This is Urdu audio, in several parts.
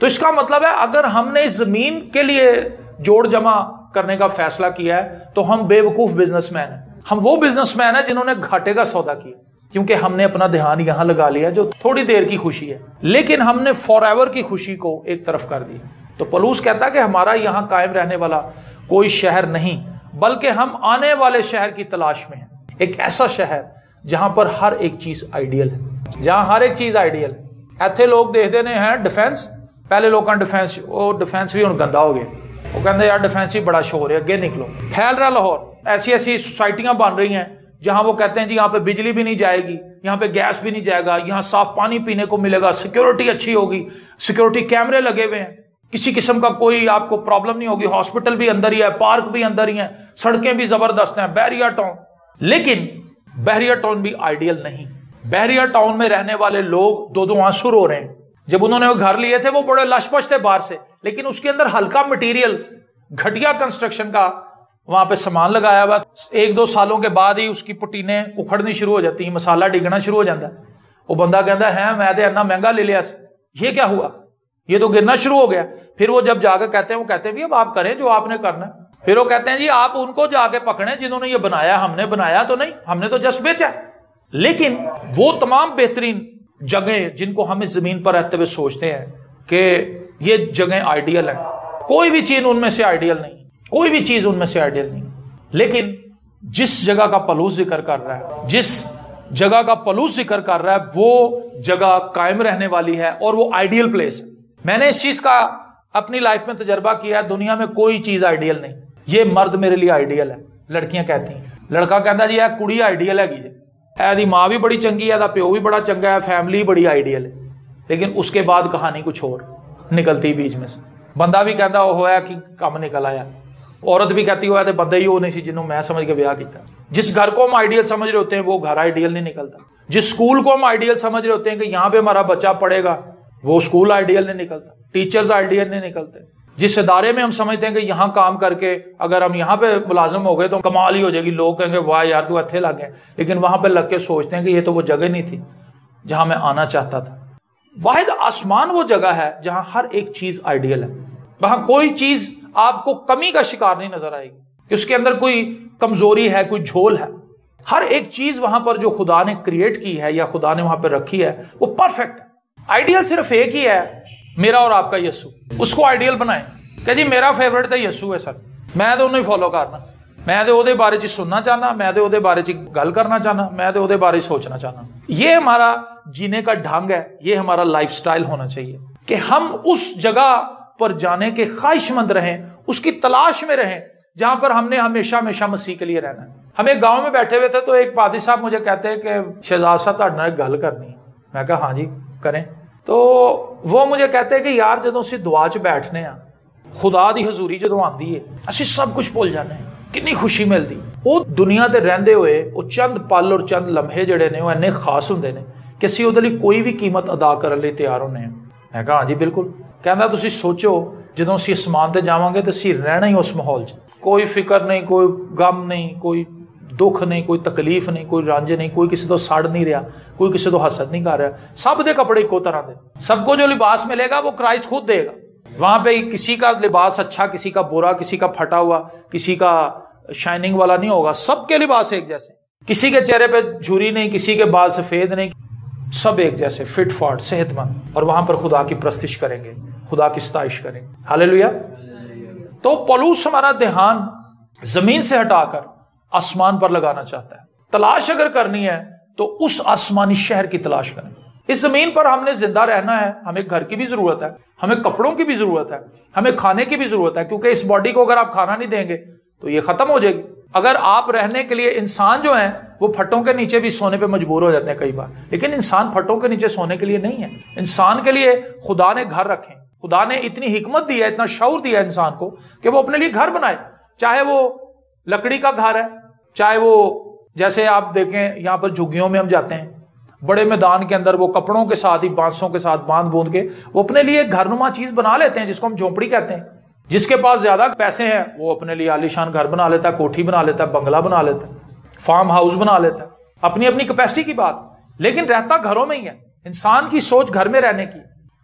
تو اس کا مطلب ہے اگر ہم نے زمین کے لیے جوڑ جمع کرنے کا فیصلہ کیا ہے تو ہم بے وقوف بزنس مین ہیں. ہم وہ بزنس مین ہیں جنہوں نے گھاٹے کا سودا کیا, کیونکہ ہم نے اپنا دھیان یہاں لگا لیا جو تھوڑی دیر کی خوشی ہے, لیکن ہم نے فار ایور کی خوشی کو ایک طرف کر دیا. تو پولس کہتا ہے کہ ہمارا یہاں قائم رہنے والا کوئی شہر نہیں, بلکہ ہم آنے والے شہر کی تلاش میں ہیں. ایک ایسا شہر جہاں پر ہر ایک چیز آئیڈیل ہے, جہاں ہر ایک چیز آئیڈیل ہے. ایتھے لوگ دیکھتے ہیں ڈیفینس, پہلے لوگوں ڈیفینس, وہ ڈیفینس بھی ہوں گندا ہو گیا. وہ کہتے ہیں یار ڈیفینس ہی بڑا شور ہے, اگے نکلو. پھیل رہا لاہور, ایسی ایسی سوسائٹیاں بن رہی ہیں جہاں وہ کہتے ہیں جی یہاں پہ بجلی بھی نہیں جائے گی, یہاں پہ گیس بھی نہیں جائے گا, یہاں صاف پانی پینے کو ملے گا, سیکیورٹی اچھی ہوگی, سیکیورٹی کیمرے لگے ہوئے ہیں, کسی قسم کا کوئی آپ کو پرابلم نہیں ہوگی, ہاسپٹل بھی اندر ہی ہے, پارک بھی اندر ہی ہیں, سڑکیں بھی زبردست ہیں, بحریہ ٹاؤن. لیکن بحریہ ٹاؤن بھی آئیڈیل نہیں. بحریہ ٹاؤن میں رہنے والے لوگ دو دو آنسو رو رہے ہیں. جب انہوں نے وہ گھر لیے تھے وہ بڑے لش پش تھے باہر سے, لیکن اس کے اندر ہلکا مٹیریل, گھٹیا کنسٹرکشن کا وہاں پہ سامان لگایا ہوا. 1-2 سالوں کے بعد ہی اس کی پٹینیں اکھڑنی شروع ہو جاتی ہیں, مسالہ ڈگنا شروع ہو جاتا ہے. وہ بندہ کہتا ہے میں تو اتنا مہنگا لے لیا, یہ کیا ہوا, یہ تو گرنا شروع ہو گیا. پھر وہ جب جا کے کہتے ہیں, وہ کہتے ہیں بھی اب آپ کریں جو آپ نے کرنا ہے. پھر وہ کہتے ہیں جی آپ ان کو جا کے پکڑیں جنہوں نے یہ بنایا, ہم نے بنایا تو نہیں, ہم نے تو جسٹ بیچا. لیکن وہ تمام بہترین جگہیں جن کو ہم اس زمین پر رہتے ہوئے سوچتے ہیں کہ یہ جگہیں آئیڈیل ہیں, کوئی بھی چیز ان میں سے آئیڈیل نہیں, کوئی بھی چیز ان میں سے آئیڈیل نہیں. لیکن جس جگہ کا پولس ذکر کر رہا ہے, جس جگہ کا پولس ذکر کر رہا ہے وہ جگہ قائم رہنے والی ہے اور وہ آئیڈیل پلیس ہے. میں نے اس چیز کا اپنی لائف میں تجربہ کیا ہے, دنیا میں کوئی چیز آئیڈیل نہیں. یہ مرد میرے لیے آئیڈیل ہے, لڑکیاں کہتی ہیں, لڑکا کہتا جی یہ کڑی آئیڈیل ہے گی, دی ماں بھی بڑی چنگی ہے, دا پیو بھی بڑا چنگا ہے, فیملی بڑی آئیڈیل ہے. لیکن اس کے بعد کہانی کچھ اور نکلتی بیچ میں سے. بندہ بھی کہتا وہ ہوا کہ کم نکل آیا, عورت بھی کہتی ہوا تو بندہ ہی وہ نہیں سی جنہوں میں سمجھ کے بیاہ کیتا. جس گھر کو ہم آئیڈیل سمجھ رہے ہوتے ہیں وہ گھر آئیڈیل نہیں نکلتا. جس سکول کو ہم آئیڈیل سمجھ رہے ہوتے ہیں کہ یہاں پہ ہمارا بچہ پڑھے گا وہ سکول آئیڈیل نہیں نکلتا, ٹیچرز آئیڈیل نہیں نکلتے. جس ادارے میں ہم سمجھتے ہیں کہ یہاں کام کر کے اگر ہم یہاں پہ ملازم ہو گئے تو کمال ہی ہو جائے گی, لوگ کہیں گے واہ یار تو اتھے لگ گئے, لیکن وہاں پہ لگ کے سوچتے ہیں کہ یہ تو وہ جگہ نہیں تھی جہاں میں آنا چاہتا تھا. واحد آسمان وہ جگہ ہے جہاں ہر ایک چیز آئیڈیل ہے, وہاں کوئی چیز آپ کو کمی کا شکار نہیں نظر آئے گی کہ اس کے اندر کوئی کمزوری ہے, کوئی جھول ہے. ہر ایک چیز وہاں پر جو خدا نے کریٹ کی ہے یا خدا نے وہاں پہ رکھی ہے وہ پرفیکٹ ہے. آئیڈیل صرف ایک ہی ہے, میرا اور آپ کا یسوع. اس کو آئیڈیل بنائیں کہ جی میرا فیورٹ تو یسوع ہے سر, میں تو انہیں فالو کرنا, میں تو وہ بارے چ سننا چاہنا, میں تو وہ بارے چ گل کرنا چاہنا, میں تو وہ بارے سوچنا چاہنا. یہ ہمارا جینے کا ڈھنگ ہے, یہ ہمارا لائف سٹائل ہونا چاہیے کہ ہم اس جگہ پر جانے کے خواہش مند رہیں, اس کی تلاش میں رہیں جہاں پر ہم نے ہمیشہ ہمیشہ مسیح کے لیے رہنا ہے. ہم ایک گاؤں میں بیٹھے ہوئے تھے تو ایک پادری صاحب مجھے کہتے ہیں کہ شہزاد صاحب تہاڈے نال گل کرنی ہے. میں کہا ہاں جی کریں. تو وہ مجھے کہتے ہیں کہ یار جدوں اسی دعا چ بیٹھنے ہیں, خدا دی حضوری جدوں آندی ہے, اسی سب کچھ بھول جانے ہیں, کنی خوشی ملتی. وہ دنیا تے رہندے ہوئے وہ چند پل اور چند لمحے جڑے نے وہ اینے خاص ہوندے نے کہ اسی وہ لئی کوئی بھی قیمت ادا کرنے لئی تیار ہونے ہیں. میں کہا ہاں جی بالکل. کہندا تسی سوچو جدوں اسی اسمان تے جاواں گے تے اسی رہنا ہی اس ماحول چ, کوئی فکر نہیں, کوئی غم نہیں, کوئی دکھ نہیں, کوئی تکلیف نہیں, کوئی رنج نہیں, کوئی کسی تو سڑ نہیں رہا, کوئی کسی تو حسد نہیں کر رہا. سب دے کپڑے ایکو طرح دے, سب کو جو لباس ملے گا وہ کرائسٹ خود دے گا. وہاں پہ کسی کا لباس اچھا, کسی کا برا, کسی کا پھٹا ہوا, کسی کا شائننگ والا نہیں ہوگا. سب کے لباس ایک جیسے, کسی کے چہرے پہ جھری نہیں, کسی کے بال سفید نہیں, سب ایک جیسے فٹ فاٹ صحت مند, اور وہاں پر خدا کی پرستش کریں گے, خدا کی ستائش کریں گے. ہاللیلویا. تو پولس ہمارا دھیان زمین سے ہٹا کر آسمان پر لگانا چاہتا ہے. تلاش اگر کرنی ہے تو اس آسمانی شہر کی تلاش کریں. اس زمین پر ہم نے زندہ رہنا ہے, ہمیں گھر کی بھی ضرورت ہے, ہمیں کپڑوں کی بھی ضرورت ہے, ہمیں کھانے کی بھی ضرورت ہے, کیونکہ اس باڈی کو اگر آپ کھانا نہیں دیں گے تو یہ ختم ہو جائے گی. اگر آپ رہنے کے لیے, انسان جو ہیں وہ پھٹوں کے نیچے بھی سونے پہ مجبور ہو جاتے ہیں کئی بار, لیکن انسان پھٹوں کے نیچے سونے کے لیے نہیں ہے. انسان کے لیے خدا نے گھر رکھے, خدا نے اتنی حکمت دی ہے, اتنا شعور دیا ہے انسان کو کہ وہ اپنے لیے گھر بنائے. چاہے وہ لکڑی کا گھر ہے, چاہے وہ جیسے آپ دیکھیں یہاں پر جھگیوں میں ہم جاتے ہیں, بڑے میدان کے اندر وہ کپڑوں کے ساتھ ہی, بانسوں کے ساتھ باندھ بوند کے وہ اپنے لیے ایک گھر نما چیز بنا لیتے ہیں جس کو ہم جھونپڑی کہتے ہیں. جس کے پاس زیادہ پیسے ہیں وہ اپنے لیے عالیشان گھر بنا لیتا ہے, کوٹھی بنا لیتا ہے, بنگلہ بنا لیتا ہے, فارم ہاؤس بنا لیتا ہے, اپنی اپنی کیپیسٹی کی بات, لیکن رہتا گھروں میں ہی ہے. انسان کی سوچ گھر میں رہنے کی,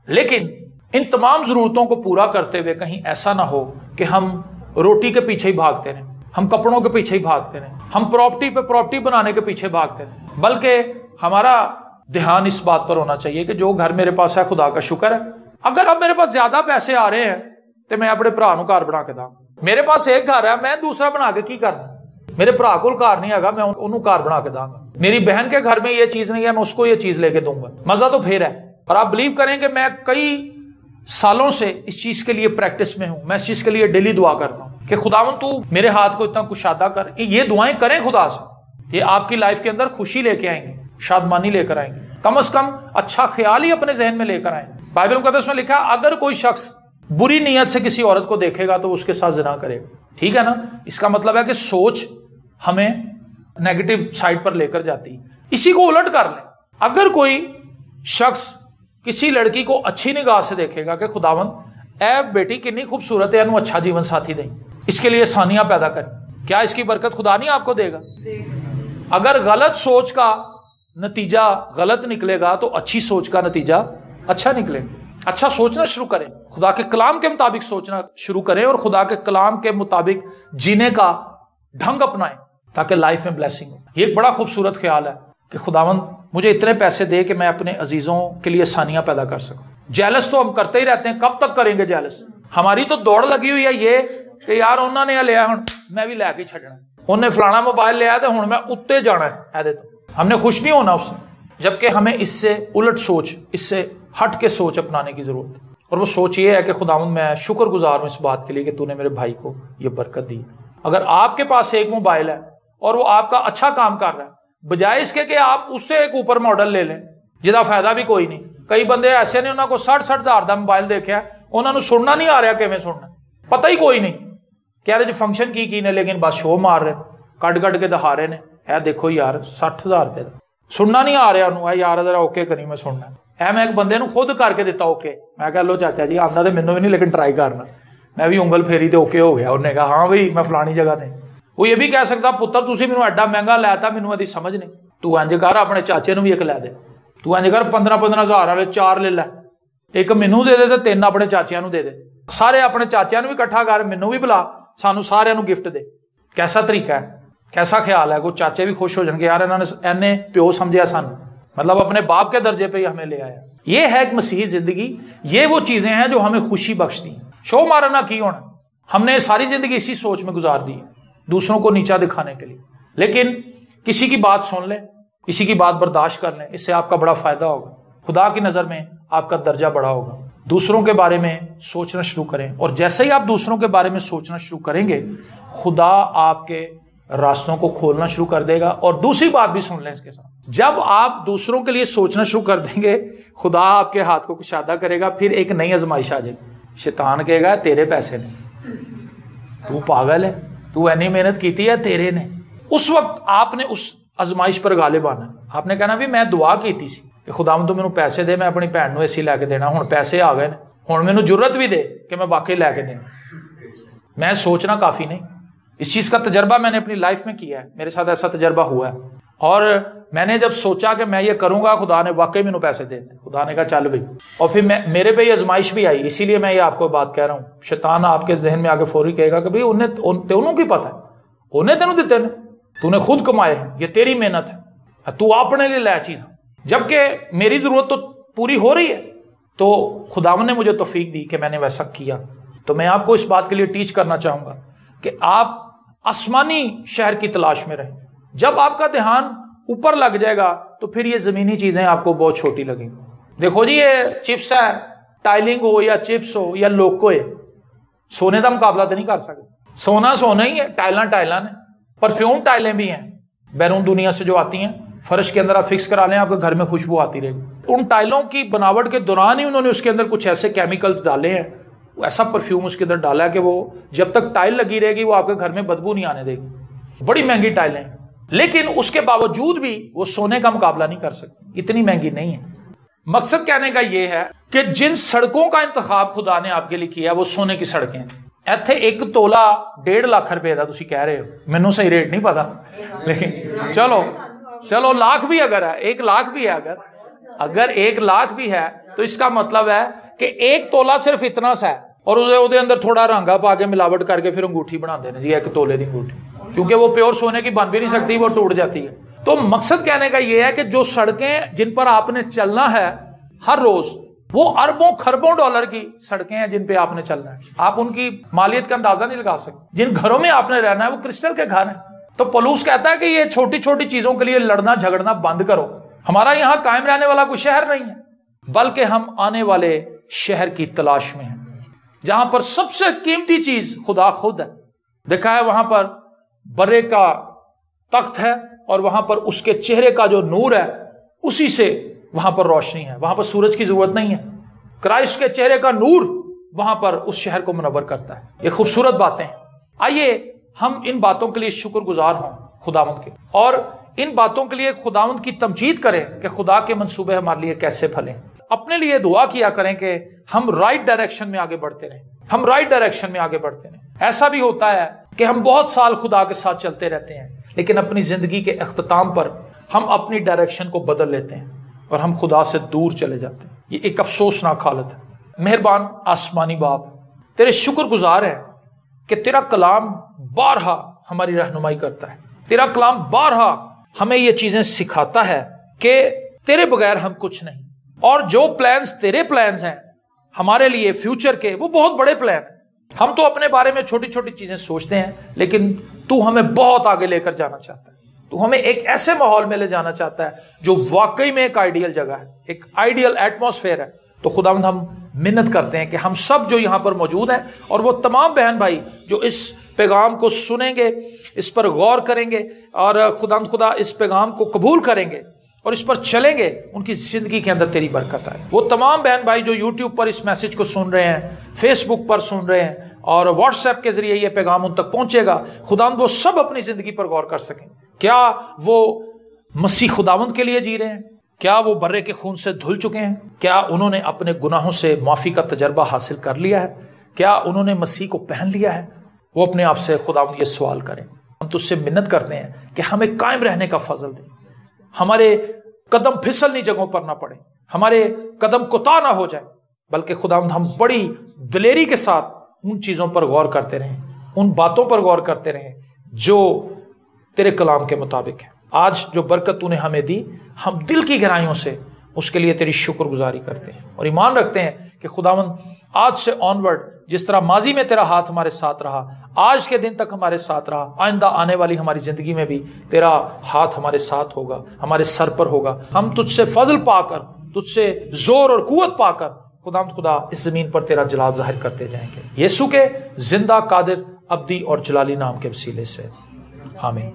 لیکن ان تمام ضرورتوں کو پورا کرتے ہوئے کہیں ایسا نہ ہو کہ ہم روٹی کے پیچھے ہی بھاگتے رہیں، ہم کپڑوں کے پیچھے ہی بھاگتے رہیں، ہم پراپرٹی پہ پراپرٹی بنانے کے پیچھے بھاگتے رہیں، بلکہ ہمارا دھیان اس بات پر ہونا چاہیے کہ جو گھر میرے پاس ہے خدا کا شکر ہے. اگر اب میرے پاس زیادہ پیسے آ رہے ہیں تو میں اپنے بھرا نو گھر بنا کے داں. میرے پاس ایک گھر ہے، میں دوسرا بنا کے کی کرنا؟ میرے بھرا کو گھر نہیں آگا، میں انہوں گھر بنا کے داں گا. میری بہن کے گھر میں یہ چیز نہیں ہے، میں اس کو یہ چیز لے کے دوں گا. مزہ تو پھر ہے. اور آپ بلیو کریں کہ میں کئی سالوں سے اس چیز کے لیے پریکٹس میں ہوں. میں اس چیز کے لیے ڈیلی دعا کرتا ہوں کہ خداوند تو میرے ہاتھ کو اتنا کشادہ کر. یہ دعائیں کریں خدا سے، یہ آپ کی لائف کے اندر خوشی لے کے آئیں گے، شادمانی لے کر آئیں گے. کم از کم اچھا خیال ہی اپنے ذہن میں لے کر آئیں. بائبل مقدس میں لکھا ہے اگر کوئی شخص بری نیت سے کسی عورت کو دیکھے گا تو اس کے ساتھ زنا کرے گا. ٹھیک ہے نا؟ اس کا مطلب ہے کہ سوچ ہمیں نیگیٹو سائڈ پر لے کر جاتی. اسی کو الٹ کر لیں، اگر کوئی شخص کسی لڑکی کو اچھی نگاہ سے دیکھے گا کہ خداوند اے بیٹی کنی خوبصورت ہے، انہوں اچھا جیون ساتھی دیں، اس کے لیے آسانیاں پیدا کریں، کیا اس کی برکت خدا نہیں آپ کو دے گا؟ اگر غلط سوچ کا نتیجہ غلط نکلے گا تو اچھی سوچ کا نتیجہ اچھا نکلے گا. اچھا سوچنا شروع کریں، خدا کے کلام کے مطابق سوچنا شروع کریں اور خدا کے کلام کے مطابق جینے کا ڈھنگ اپنائیں تاکہ لائف میں بلیسنگ ہو. یہ ایک بڑا خوبصورت خیال ہے کہ خداوند مجھے اتنے پیسے دے کہ میں اپنے عزیزوں کے لیے آسانیاں پیدا کر سکوں. جیلس تو ہم کرتے ہی رہتے ہیں، کب تک کریں گے جیلس؟ ہماری تو دوڑ لگی ہوئی ہے یہ کہ یار انہوں نے لیا ہوں میں بھی لے کے چھڑنا، انہوں نے فلانا موبائل لیا تو ہوں میں اتنے جانا ہے. ہم نے خوش نہیں ہونا اس سے، جبکہ ہمیں اس سے الٹ سوچ، اس سے ہٹ کے سوچ اپنانے کی ضرورت ہے. اور وہ سوچ یہ ہے کہ خداوند میں شکر گزار ہوں اس بات کے لیے کہ تو نے میرے بھائی کو یہ برکت دی. اگر آپ کے پاس ایک موبائل ہے اور وہ آپ کا اچھا کام کر رہا ہے، بجائے اس کے کہ آپ اس سے ایک اوپر ماڈل لے لیں جہاں فائدہ بھی کوئی نہیں. کئی بندے ایسے نے انہوں کو 60 ہزار کا موبائل دیکھا ہے، انہوں نے سننا نہیں آ رہا کہ سننا پتہ ہی کوئی نہیں، کہہ رہے جو فنکشن کی نے لیکن بس شو مار رہے کٹ کٹ کے دکھا رہے نے. اے دیکھو یار 60,000 روپے سننا نہیں آ رہا انہوں، یار ذرا اوکے کری میں سننا. اے میں ایک بندے نو خود کر کے دیتا اوکے، میں کہا لو چاچا جی آتا تو مینوں بھی نہیں لیکن ٹرائی کرنا. میں بھی انگل پھیری تے اوکے ہو گیا. انہوں نے کہا ہاں بھائی میں فلانی جگہ تے. وہ یہ بھی کہہ سکتا پتر تسی مینوں ایڈا مہنگا لیتا مینوں ادی سمجھ نہیں، تو انج کر اپنے چاچے نو بھی ایک لے دے، تو انج کر 15 ہزار والے 4 لے لے، ایک مینوں دے دے تے 3 اپنے چاچیاں نو دے دے، سارے اپنے چاچیاں نو بھی اکٹھا کر مینوں بھی بلا، سانو سارے نو گفٹ دے. کیسا طریقہ ہے، کیسا خیال ہے؟ کوئی چاچے بھی خوش ہو جان گے یار انہوں نے پیو سمجھا سانو، مطلب اپنے باپ کے درجے پہ ہی ہمیں لے آیا. یہ ہے ایک مسیحی زندگی. یہ وہ چیزیں ہیں جو ہمیں خوشی بخشتی ہیں. شو مارنا کی ہونا، ہم نے ساری زندگی اسی سوچ میں گزار دی ہے دوسروں کو نیچا دکھانے کے لیے. لیکن کسی کی بات سن لیں، کسی کی بات برداشت کر لیں، اس سے آپ کا بڑا فائدہ ہوگا. خدا کی نظر میں آپ کا درجہ بڑا ہوگا. دوسروں کے بارے میں سوچنا شروع کریں، اور جیسے ہی آپ دوسروں کے بارے میں سوچنا شروع کریں گے خدا آپ کے راستوں کو کھولنا شروع کر دے گا. اور دوسری بات بھی سن لیں اس کے ساتھ، جب آپ دوسروں کے لیے سوچنا شروع کر دیں گے خدا آپ کے ہاتھ کو کشادہ کرے گا. پھر ایک نئی آزمائش آ جائے گی. شیطان کہے گا تیرے پیسے نے، تو پاگل ہے، تو اینی محنت کیتی ہے تیرے نے. اس وقت آپ نے اس آزمائش پر غالب آنا. آپ نے کہنا بھی میں دعا کیتی سی کہ خداوند تو مینوں پیسے دے، میں اپنی بھن نو اے سی لے کے دینا، ہن پیسے آ گئے ہن مینوں جرت بھی دے کہ میں واقعی لے کے دینا. میں سوچنا کافی نہیں. اس چیز کا تجربہ میں نے اپنی لائف میں کیا ہے، میرے ساتھ ایسا تجربہ ہوا ہے. اور میں نے جب سوچا کہ میں یہ کروں گا خدا نے واقعی مینوں پیسے دے دیے. خدا نے کہا چل بھائی. اور پھر میرے پہ یہ آزمائش بھی آئی. اسی لیے میں یہ آپ کو بات کہہ رہا ہوں. شیطان آپ کے ذہن میں آگے فوری کہے گا کہ بھائی انہوں کی پتہ ہے، انہیں تینوں دیتے نے، تو نے خود کمائے ہیں، یہ تیری محنت ہے، تو اپنے لیے لے چیز. جبکہ میری ضرورت تو پوری ہو رہی ہے. تو خداوند نے مجھے توفیق دی کہ میں نے ویسا کیا. تو میں آپ کو اس بات کے لیے ٹیچ کرنا چاہوں گا کہ آپ آسمانی شہر کی تلاش میں رہیں. جب آپ کا دھیان اوپر لگ جائے گا تو پھر یہ زمینی چیزیں آپ کو بہت چھوٹی لگیں گی. دیکھو جی یہ چپس ہے، ٹائلنگ ہو یا چپس ہو یا لوکو ہے، سونے کا مقابلہ تو نہیں کر سکتے. سونا سونا ہی ہے، ٹائلاں ٹائلاں نے. پرفیوم ٹائلیں بھی ہیں بیرون دنیا سے جو آتی ہیں، فرش کے اندر آپ فکس کرا لیں، آپ کے گھر میں خوشبو آتی رہے گی. ان ٹائلوں کی بناوٹ کے دوران ہی انہوں نے اس کے اندر کچھ ایسے کیمیکلز ڈالے ہیں، ایسا پرفیوم اس کے اندر ڈالا ہے کہ وہ جب تک ٹائل لگی رہے گی وہ آپ کے گھر میں بدبو نہیں آنے دے گی. بڑی مہنگی ٹائلیں، لیکن اس کے باوجود بھی وہ سونے کا مقابلہ نہیں کر سکتی، اتنی مہنگی نہیں ہے. مقصد کہنے کا یہ ہے کہ جن سڑکوں کا انتخاب خدا نے آپ کے لیے کیا ہے وہ سونے کی سڑکیں ہیں. ایتھے ایک تولہ 1.5 لاکھ روپے دا تسی کہہ رہے ہو، مینوں صحیح ریٹ نہیں پتا، لیکن چلو لاکھ بھی اگر ہے، 1 لاکھ بھی ہے، اگر 1 لاکھ بھی ہے تو اس کا مطلب ہے کہ ایک تولا صرف اتنا سا ہے اور اسے اندر تھوڑا رنگا پا کے ملاوٹ کر کے پھر انگوٹھی بنا دینے جی ایک تولے دی انگوٹھی، کیونکہ وہ پیور سونے کی بن بھی نہیں سکتی، وہ ٹوٹ جاتی ہے۔ تو مقصد کہنے کا یہ ہے کہ جو سڑکیں جن پر آپ نے چلنا ہے ہر روز، وہ اربوں خربوں ڈالر کی سڑکیں ہیں جن پہ آپ نے چلنا ہے، آپ ان کی مالیت کا اندازہ نہیں لگا سکتے۔ جن گھروں میں آپ نے رہنا ہے وہ کرسٹل کے گھر ہیں۔ تو پولوس کہتا ہے کہ یہ چھوٹی چھوٹی چیزوں کے لیے لڑنا جھگڑنا بند کرو۔ ہمارا یہاں قائم رہنے والا کوئی شہر نہیں ہے، بلکہ ہم آنے والے شہر کی تلاش میں ہیں، جہاں پر سب سے قیمتی چیز خدا خود ہے۔ دیکھا ہے وہاں پر برے کا تخت ہے اور وہاں پر اس کے چہرے کا جو نور ہے اسی سے وہاں پر روشنی ہے، وہاں پر سورج کی ضرورت نہیں ہے۔ کرائسٹ کے چہرے کا نور وہاں پر اس شہر کو منور کرتا ہے۔ یہ خوبصورت باتیں ہیں۔ آئیے ہم ان باتوں کے لیے شکر گزار ہوں خداوند کے، اور ان باتوں کے لیے خداوند کی تمجید کریں کہ خدا کے منصوبے ہمارے لیے کیسے پھلیں۔ اپنے لیے دعا کیا کریں کہ ہم رائٹ ڈائریکشن میں آگے بڑھتے رہیں، ہم رائٹ ڈائریکشن میں آگے بڑھتے رہیں۔ ایسا بھی ہوتا ہے کہ ہم بہت سال خدا کے ساتھ چلتے رہتے ہیں، لیکن اپنی زندگی کے اختتام پر ہم اپنی ڈائریکشن کو بدل لیتے ہیں اور ہم خدا سے دور چلے جاتے ہیں۔ یہ ایک افسوسناک حالت ہے۔ مہربان آسمانی باپ، تیرے شکر گزار ہیں کہ تیرا کلام بارہا ہماری رہنمائی کرتا ہے، تیرا کلام بارہا ہمیں یہ چیزیں سکھاتا ہے کہ تیرے بغیر ہم کچھ نہیں، اور جو پلانز تیرے پلانز ہیں ہمارے لیے فیوچر کے، وہ بہت بڑے پلان ہیں۔ ہم تو اپنے بارے میں چھوٹی چھوٹی چیزیں سوچتے ہیں، لیکن تو ہمیں بہت آگے لے کر جانا چاہتا ہے۔ تو ہمیں ایک ایسے ماحول میں لے جانا چاہتا ہے جو واقعی میں ایک آئیڈیل جگہ ہے، ایک آئیڈیل ایٹماسفیئر ہے۔ تو خداوند ہم منت کرتے ہیں کہ ہم سب جو یہاں پر موجود ہیں اور وہ تمام بہن بھائی جو اس پیغام کو سنیں گے، اس پر غور کریں گے اور خدا اس پیغام کو قبول کریں گے اور اس پر چلیں گے، ان کی زندگی کے اندر تیری برکت آئے۔ وہ تمام بہن بھائی جو یوٹیوب پر اس میسج کو سن رہے ہیں، فیس بک پر سن رہے ہیں اور واٹس ایپ کے ذریعے یہ پیغام ان تک پہنچے گا، خداوند وہ سب اپنی زندگی پر غور کر سکیں۔ کیا وہ مسیح خداوند کے لیے جی رہے ہیں؟ کیا وہ برے کے خون سے دھل چکے ہیں؟ کیا انہوں نے اپنے گناہوں سے معافی کا تجربہ حاصل کر لیا ہے؟ کیا انہوں نے مسیح کو پہن لیا ہے؟ وہ اپنے آپ سے خداوند یہ سوال کریں۔ ہم تجھ سے منت کرتے ہیں کہ ہمیں قائم رہنے کا فضل دیں، ہمارے قدم پھسلنی جگہوں پر نہ پڑے، ہمارے قدم کوتاہ نہ ہو جائے، بلکہ خداوند ہم بڑی دلیری کے ساتھ ان چیزوں پر غور کرتے رہیں، ان باتوں پر غور کرتے رہیں جو تیرے کلام کے مطابق ہے۔ آج جو برکت تو نے ہمیں دی، ہم دل کی گہرائیوں سے اس کے لیے تیری شکر گزاری کرتے ہیں اور ایمان رکھتے ہیں کہ خداوند آج سے آنورڈ جس طرح ماضی میں تیرا ہاتھ ہمارے ساتھ رہا، آج کے دن تک ہمارے ساتھ رہا، آئندہ آنے والی ہماری زندگی میں بھی تیرا ہاتھ ہمارے ساتھ ہوگا، ہمارے سر پر ہوگا۔ ہم تجھ سے فضل پا کر، تجھ سے زور اور قوت پا کر خدا اس زمین پر تیرا جلال ظاہر کرتے جائیں گے، یسوع کے زندہ قادر ابدی اور جلالی نام کے وسیلے سے، آمین۔